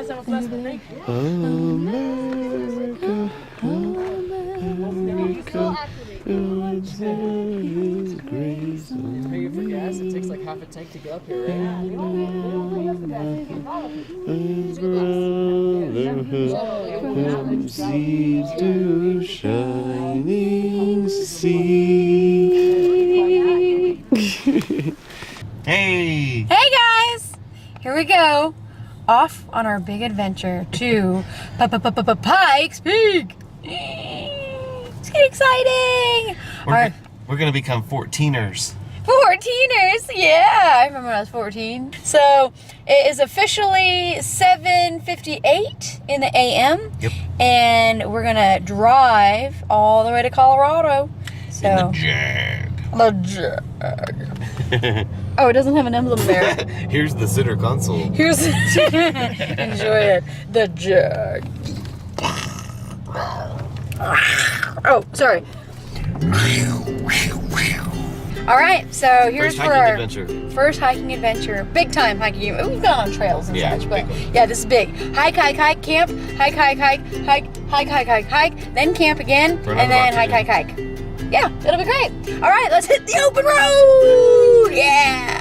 America, it's grace. Pay for gas. It takes like half a tank to get up here, right? From sea to shining sea. Hey! Hey guys! Here we go. Off on our big adventure to Pikes Peak. It's exciting! We're gonna become 14ers. 14ers, yeah! I remember when I was 14. So it is officially 7:58 in the AM. Yep. And we're gonna drive all the way to Colorado. So In the Jag. The Jag. Oh, it doesn't have an emblem there. Here's the center console. Here's enjoy it. The Jag. Oh, sorry. All right, so here's First for hiking our adventure. first hiking adventure. Big time hiking. We've gone on trails and Yeah, such, but big one. yeah, this is big. Hike, camp, hike, then camp again, For and another then afternoon. hike. Yeah, it'll be great. All right, let's hit the open road. Yeah.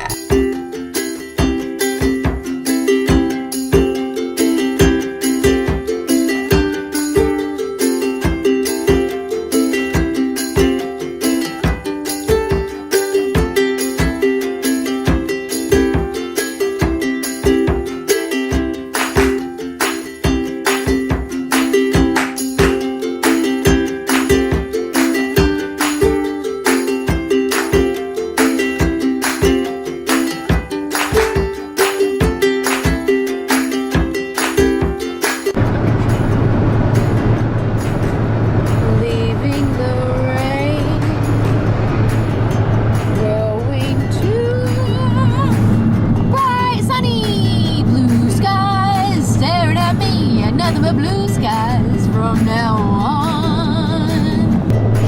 Blue skies from now on.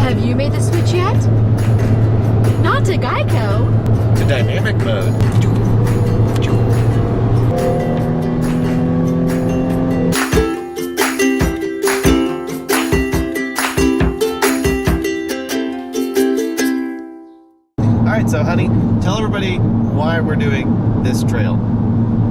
Have you made the switch yet? Not to Geico. To dynamic mode. Alright, so honey, tell everybody why we're doing this trail.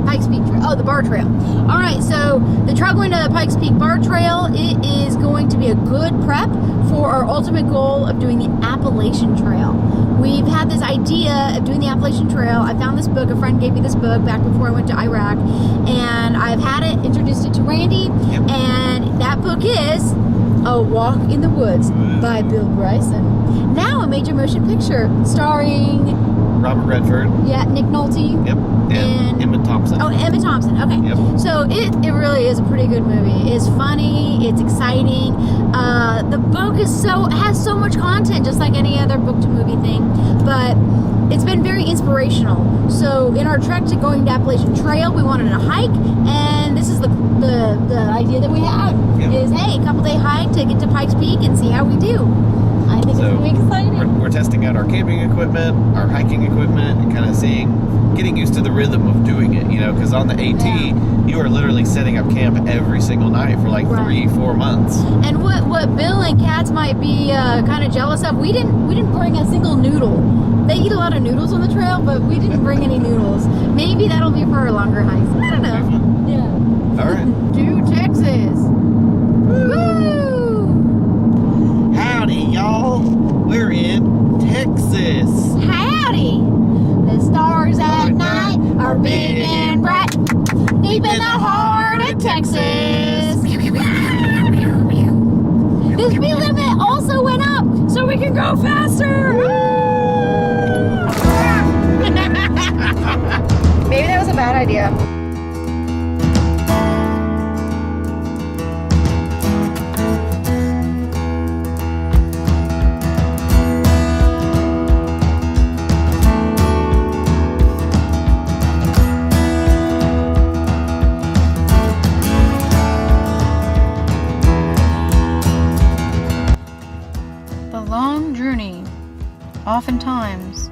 Pikes Peak Trail. Oh, the bar trail. All right, so the trail going to the Pikes Peak bar trail, it is going to be a good prep for our ultimate goal of doing the Appalachian Trail. We've had this idea of doing the Appalachian Trail. I found this book. A friend gave me this book back before I went to Iraq, and I've had it, introduced it to Randy, and that book is A Walk in the Woods by Bill Bryson. Now a major motion picture starring Robert Redford. Yeah, Nick Nolte. Yep. And Emma Thompson. Oh, Emma Thompson. Okay. Yep. So it really is a pretty good movie. It's funny. It's exciting. The book has so much content, just like any other book to movie thing. But it's been very inspirational. So in our trek to going to Appalachian Trail, we wanted to hike, and this is the idea that we had. Yep. Is hey, a couple day hike to get to Pikes Peak and see how we do. I think it's going to be exciting. We're testing out our camping equipment, our hiking equipment, and kind of getting used to the rhythm of doing it, because on the AT, you are literally setting up camp every single night for like 3-4 months. And what Bill and Katz might be kind of jealous of, we didn't bring a single noodle. They eat a lot of noodles on the trail, but we didn't bring any noodles. Maybe that'll be for our longer hikes. I don't know. Yeah. All right. To Texas. Woo! Howdy, y'all. We're in Texas. Howdy. The stars at night are big and bright, deep in the heart of Texas. The speed limit also went up, so we can go faster. Maybe that was a bad idea. The long journey oftentimes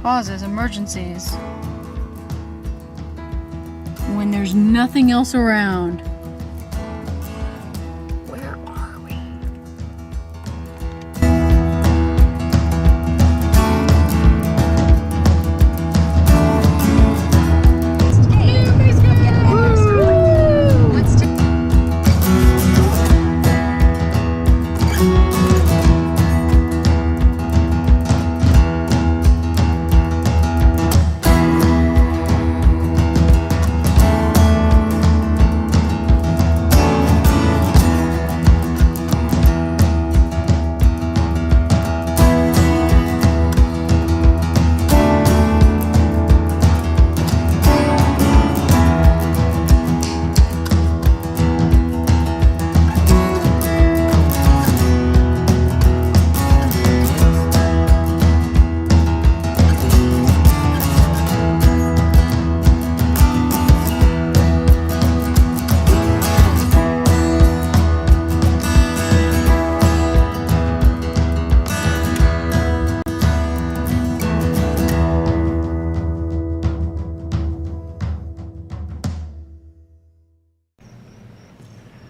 causes emergencies. when there's nothing else around. Where are we?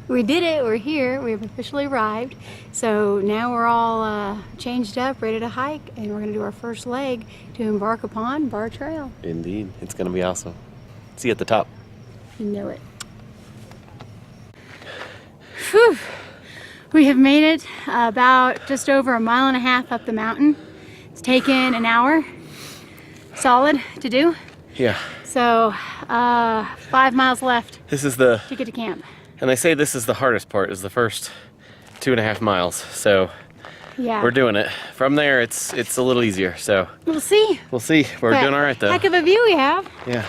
We did it, we're here, we've officially arrived. So now we're all changed up, ready to hike, and we're gonna do our first leg to embark upon Bar Trail. Indeed, it's gonna be awesome. See you at the top. You know it. Whew. We have made it about just over 1.5 miles up the mountain. It's taken an hour solid to do. Yeah. So 5 miles left This is the, to get to camp. and they say this is the hardest part, is the first 2.5 miles. So Yeah. we're doing it. From there, it's a little easier. So We'll see. we'll see. We're But doing all right though. Heck of a view we have. Yeah.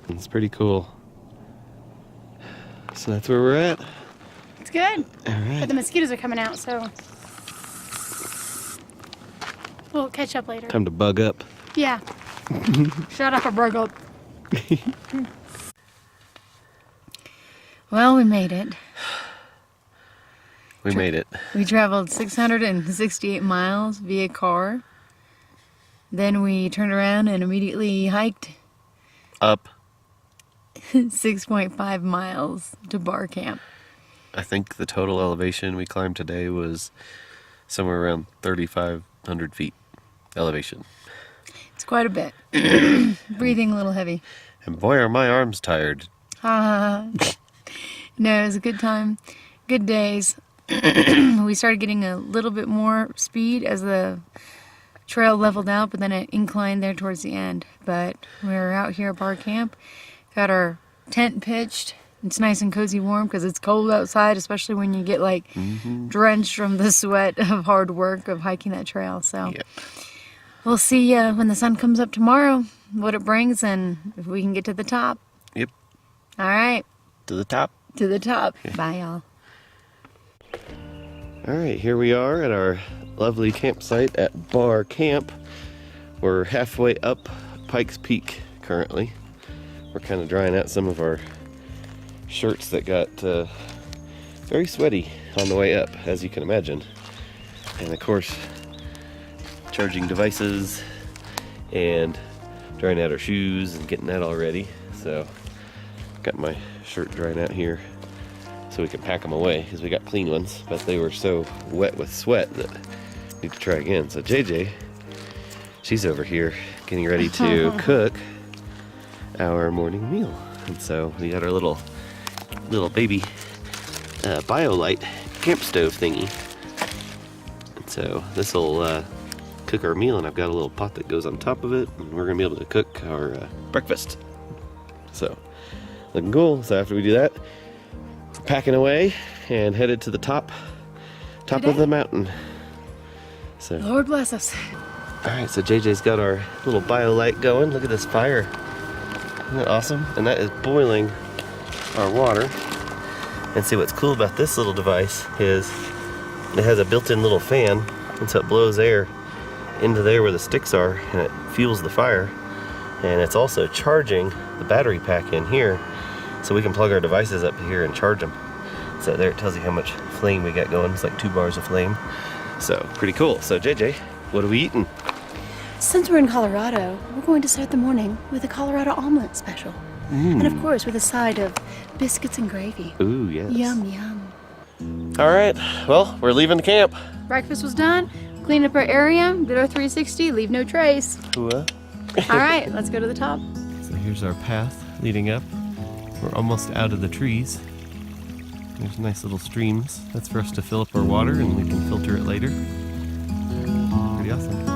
It's pretty cool. So that's where we're at. It's good. All right. But the mosquitoes are coming out, so we'll catch up later. Time to bug up. Yeah. Shut up or bug up. Well, we made it. We made it. We traveled 668 miles via car. Then we turned around and immediately hiked Up. 6.5 miles to bar camp. I think the total elevation we climbed today was somewhere around 3,500 feet elevation. It's quite a bit. Breathing a little heavy. And boy, are my arms tired. No, it was a good time. Good days. We started getting a little bit more speed as the trail leveled out, but then it inclined there towards the end. But we're out here at bar camp. Got our tent pitched. It's nice and cozy warm because it's cold outside, especially when you get like drenched from the sweat of hard work of hiking that trail. So Yeah. we'll see when the sun comes up tomorrow what it brings and if we can get to the top. Yep. All right, To the top. to the top. Bye, y'all. All right, here we are at our lovely campsite at Bar Camp. We're halfway up Pikes Peak currently. We're kind of drying out some of our shirts that got very sweaty on the way up, as you can imagine. And of course, charging devices and drying out our shoes and getting that all ready. So, got my shirt drying out here so we can pack them away because we got clean ones, but they were so wet with sweat that I need to try again. So JJ, she's over here getting ready to cook our morning meal. And so we got our little baby BioLite camp stove thingy. And so this will cook our meal, and I've got a little pot that goes on top of it, and we're gonna be able to cook our breakfast. So looking cool. So after we do that, we're packing away and headed to the top of the mountain. So Lord bless us. all right, so JJ's got our little BioLite going. Look at this fire. Isn't that awesome? And that is boiling our water. And see, what's cool about this little device is it has a built-in little fan, and so it blows air into there where the sticks are, and it fuels the fire. And it's also charging the battery pack in here, so we can plug our devices up here and charge them. So there it tells you how much flame we got going. It's like 2 bars of flame. So pretty cool. So JJ, what are we eating? Since we're in Colorado, we're going to start the morning with a Colorado omelet special. And of course, with a side of biscuits and gravy. Ooh, yes. Yum, yum. All right, well, we're leaving the camp. Breakfast was done. Cleaned up our area. Did our 360. Leave no trace. Ooh, All right, let's go to the top. So here's our path leading up. We're almost out of the trees. There's nice little streams. That's for us to fill up our water and we can filter it later. Pretty awesome.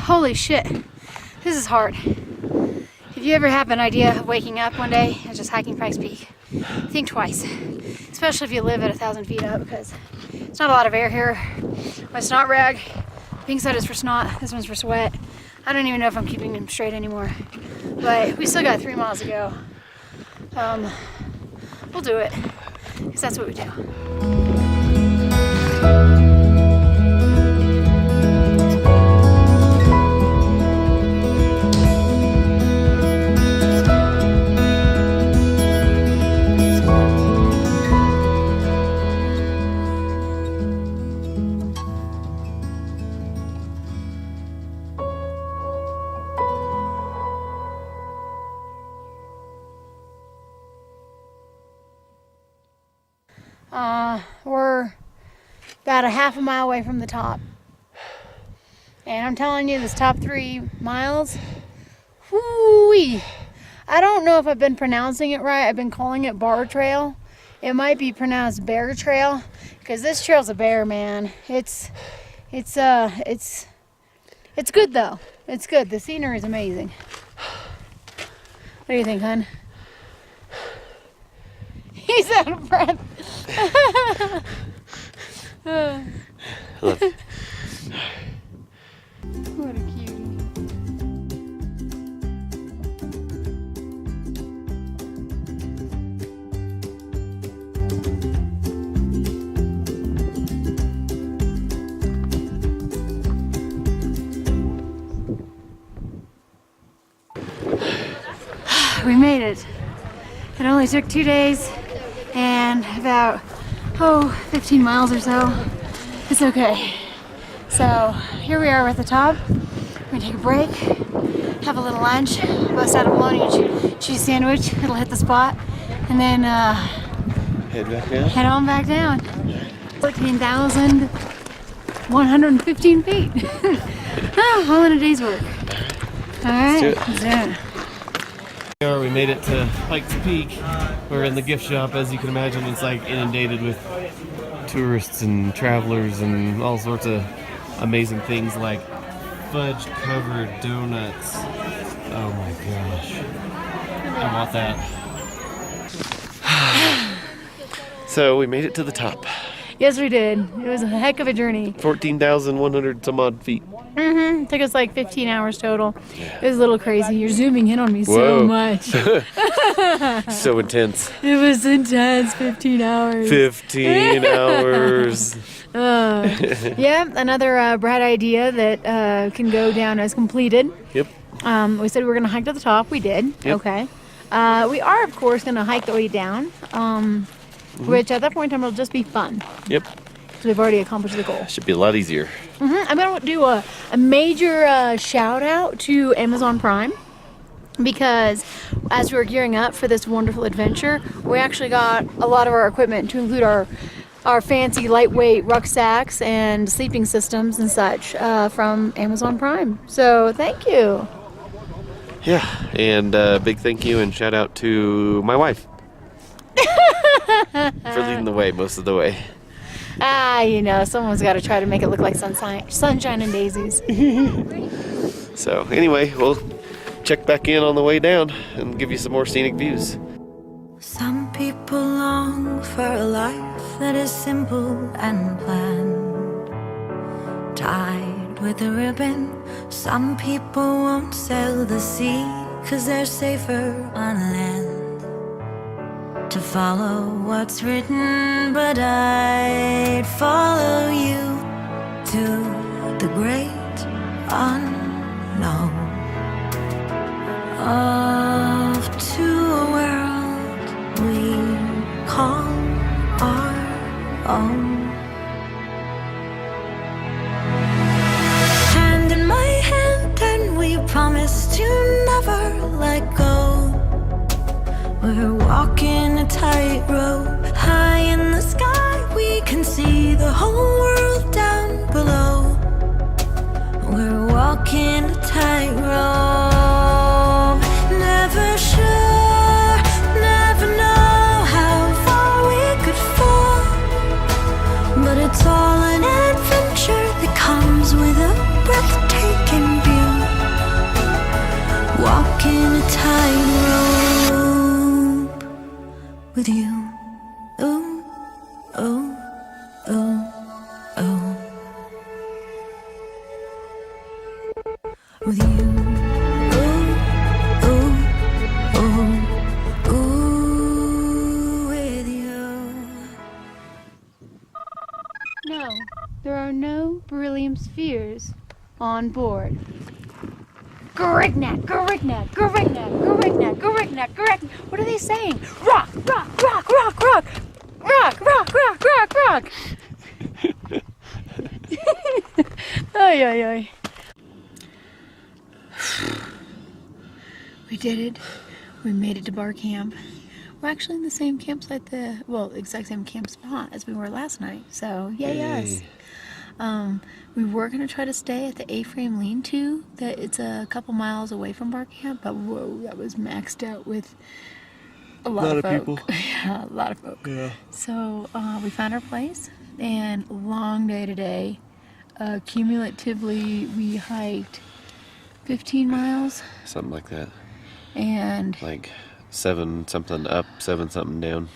Holy shit, this is hard. If you ever have an idea of waking up one day and just hiking Pikes Peak, think twice. Especially if you live at 1,000 feet up, because there's not a lot of air here. My snot rag, pink side is for snot, this one's for sweat. I don't even know if I'm keeping them straight anymore. But we still got 3 miles to go. We'll do it, because that's what we do. We're about a half a mile away from the top. And I'm telling you, this top 3 miles, whoo-wee. I don't know if I've been pronouncing it right. I've been calling it Bar Trail. It might be pronounced Bear Trail, because this trail's a bear, man. It's good though. It's good. The scenery is amazing. What do you think, hon? He's out of breath. Look. What a cutie. We made it. It only took 2 days and about 15 miles or so. It's okay. So here we are at the top. We're gonna take a break, have a little lunch, bust out a bologna and cheese sandwich. It'll hit the spot, and then Head back down. head on back down. 14,115 feet. All in a day's work. All right, do it. let's do it. We made it to Pikes Peak. We're in the gift shop. As you can imagine, it's like inundated with tourists and travelers and all sorts of amazing things like fudge covered donuts. Oh my gosh. I want that. So we made it to the top. Yes, we did. It was a heck of a journey. 14,100 some odd feet. It took us like 15 hours total. It was a little crazy. You're zooming in on me so Whoa. much. So intense. It was intense. 15 hours. 15 hours. Yeah, another bright idea that can go down as completed. Yep. We said we were going to hike to the top. We did. Yep. Okay. We are, of course, going to hike the way down, which at that point in time will just be fun. Yep. So we've already accomplished the goal. Should be a lot easier. I'm going to do a major shout out to Amazon Prime, because as we were gearing up for this wonderful adventure, we actually got a lot of our equipment, to include our fancy lightweight rucksacks and sleeping systems and such, from Amazon Prime. So thank you. Yeah, and big thank you and shout out to my wife. for leading the way most of the way. Ah, you know, someone's got to try to make it look like sunshine and daisies. So anyway, we'll check back in on the way down and give you some more scenic views. Some people long for a life that is simple and planned, tied with a ribbon. Some people won't sail the sea 'cause they're safer on land. To follow what's written, but I'd follow you to the great unknown, off to a world we call our own. Hand in my hand, and we promise to never let go. We're walking a tightrope high in the sky. We can see the whole world down below. We're walking a tightrope, never sure, never know how far we could fall. But it's all an adventure that comes with a breathtaking view. Walking a tightrope with you. Ooh, ooh, ooh, ooh. With you. Ooh, ooh, ooh, ooh, with you. No, there are no beryllium spheres on board. Gorignac, Gorignac, Gorignac, Gorignac, Gorignac, Gorignac. What are they saying? Rock, rock, rock, rock, rock. Rock, rock, rock, rock, rock. Ay, ay, ay. We did it. We made it to bar camp. We're actually in the same campsite, exact same camp spot as we were last night. So, yay us. We were going to try to stay at the A-frame lean-to. That it's a couple miles away from bar camp, but whoa, that was maxed out with a lot of folk. people. Yeah, a lot of folk. Yeah. So we found our place, and long day today. Cumulatively, we hiked 15 miles. Something like that. And Like 7 something up, 7 something down.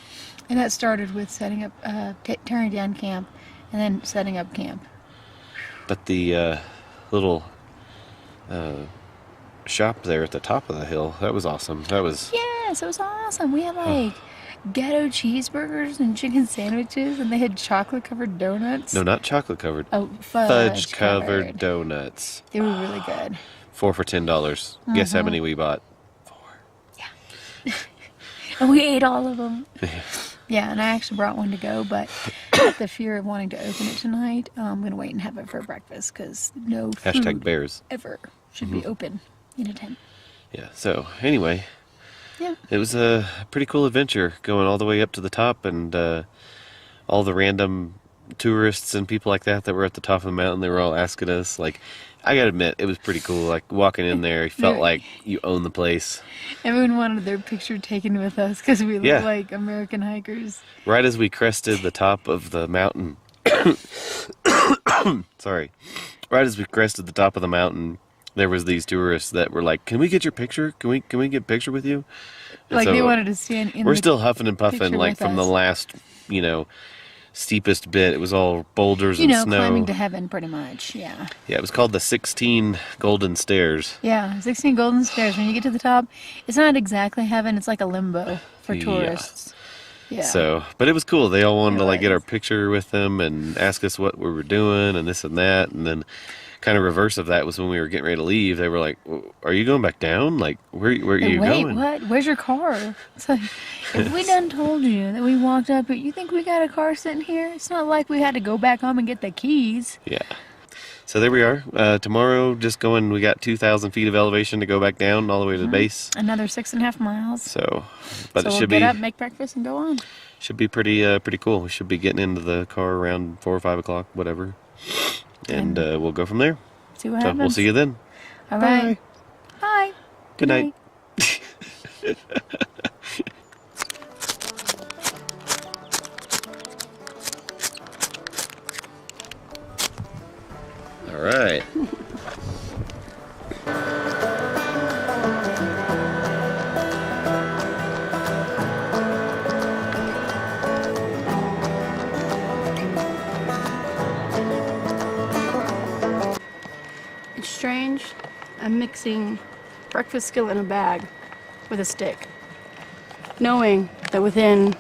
And that started with setting up, tearing down camp, and then setting up camp. But the little shop there at the top of the hill, that was awesome. That was... Yes, it was awesome. We had like ghetto cheeseburgers and chicken sandwiches, and they had chocolate-covered donuts. No, not chocolate covered. Oh, Fudge covered donuts. They were really good. 4 for $10. Guess how many we bought? 4. Yeah. And we ate all of them. Yeah, and I actually brought one to go, but at the fear of wanting to open it tonight, I'm going to wait and have it for breakfast, because no food Hashtag bears. ever should be open in a tent. Yeah, so anyway, Yeah. it was a pretty cool adventure going all the way up to the top, and all the random tourists and people like that were at the top of the mountain. They were all asking us, like, I gotta admit, it was pretty cool. Like, walking in there, you felt like you own the place. Everyone wanted their picture taken with us because we look like American hikers. Right as we crested the top of the mountain, sorry, right as we crested the top of the mountain, there was these tourists that were like, "Can we get your picture? Can we get a picture with you?" And Like so they wanted to stand in. We're still huffing and puffing, picture like with from the us. last, steepest bit. It was all boulders and snow. Climbing to heaven, pretty much. Yeah. Yeah, it was called the 16 Golden Stairs. Yeah, 16 golden stairs. When you get to the top, it's not exactly heaven. It's like a limbo for tourists. Yeah. So, but it was cool. They all wanted to It get our was. picture with them and ask us what we were doing and this and that. And then kind of reverse of that was when we were getting ready to leave. They were like, "Are you going back down? Like, where are you going?" What? Where's your car? It's like, if we done told you that we walked up, you think we got a car sitting here? It's not like we had to go back home and get the keys. Yeah. So there we are. Tomorrow, just going, we got 2,000 feet of elevation to go back down all the way to the base. Another 6.5 miles. So, but So it we'll should get be up, make breakfast, and go on. should be pretty cool. We should be getting into the car around 4 or 5 o'clock, whatever, and we'll go from there. See what So happens. we'll see you then. All right. Bye. Good night. All right. It's strange. I'm mixing breakfast skillet in a bag with a stick, knowing that within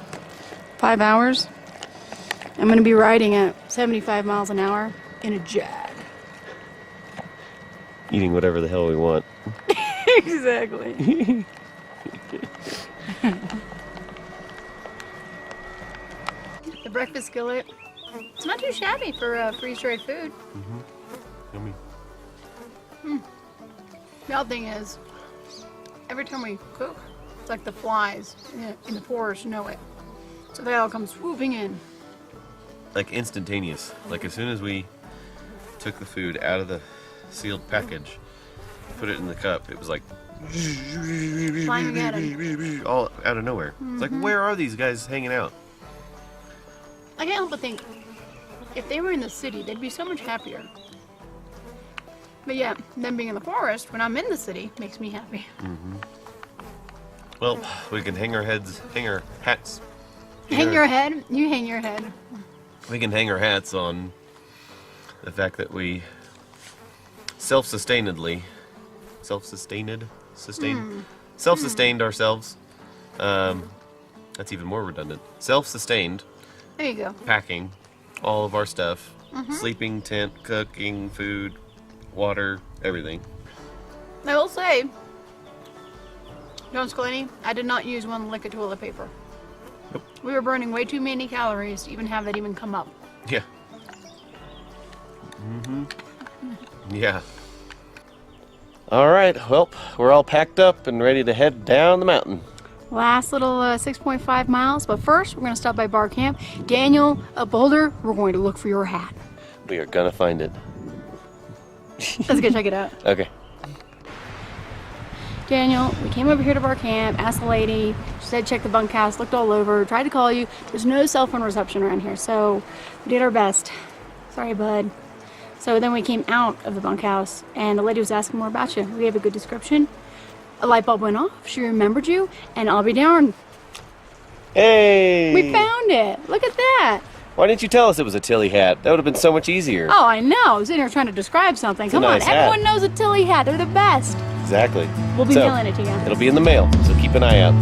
5 hours, I'm going to be riding at 75 miles an hour in a Jag. Eating whatever the hell we want. Exactly. The breakfast skillet, it's not too shabby for freeze-dried food. Yummy. The other thing is, every time we cook, it's like the flies in the forest know it. So they all come swooping in. Like instantaneous. Like as soon as we took the food out of the sealed package, put it in the cup, it was like Flying at 'em. all out of nowhere. It's like, where are these guys hanging out? I can't help but think, if they were in the city, they'd be so much happier. But yeah, them being in the forest, when I'm in the city, makes me happy. Well, we can hang our hats. Hang your head, you hang your head. We can hang our hats on the fact that we self-sustained ourselves. That's even more redundant. Self-sustained, There you go. packing all of our stuff, sleeping tent, cooking, food, water, everything. I will say, John Scalini, I did not use one lick of toilet paper. Nope. We were burning way too many calories to even have that even come up. Yeah. Yeah. All right, well, we're all packed up and ready to head down the mountain. Last little 6.5 miles, but first we're going to stop by Bar Camp. Daniel, up Boulder, we're going to look for your hat. We are gonna find it. Let's go check it out. Okay. Daniel, we came over here to Bar Camp, asked the lady, she said check the bunkhouse, looked all over, tried to call you. There's no cell phone reception around here, so we did our best. Sorry, bud. So then we came out of the bunkhouse, and the lady was asking more about you. We gave a good description. A light bulb went off, she remembered you, and I'll be darned, Hey! we found it. Look at that. Why didn't you tell us it was a Tilly hat? That would have been so much easier. Oh, I know. I was sitting here trying to describe something. a Come nice on, hat. everyone knows a Tilly hat. They're the best. Exactly. We'll be So, mailing it to you. It'll be in the mail, so keep an eye out.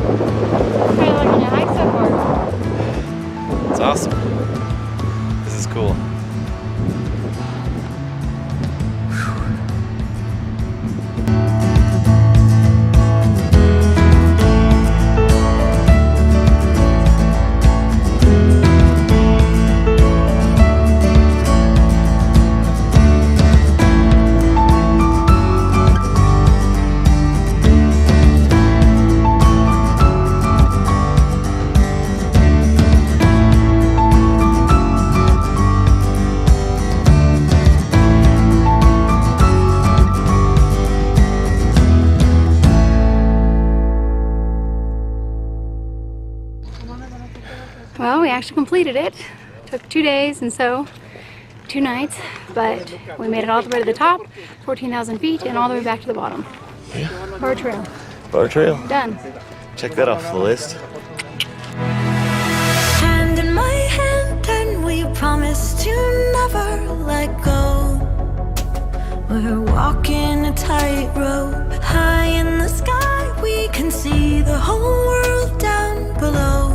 How you liking your hike so far? It's awesome. This is cool. Well, we actually completed it. Took 2 days and so 2 nights, but we made it all the way to the top, 14,000 feet, and all the way back to the bottom. Bar trail, Bar trail. done. Check that off the list. Hand in my hand, and we promise to never let go. We're walking a tightrope high in the sky. We can see the whole world down below.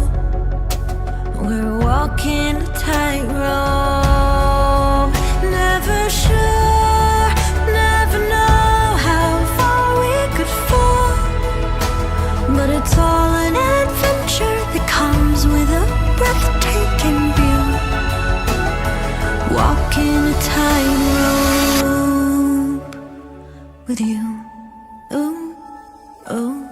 We're walking a tightrope. with you. Ooh, ooh.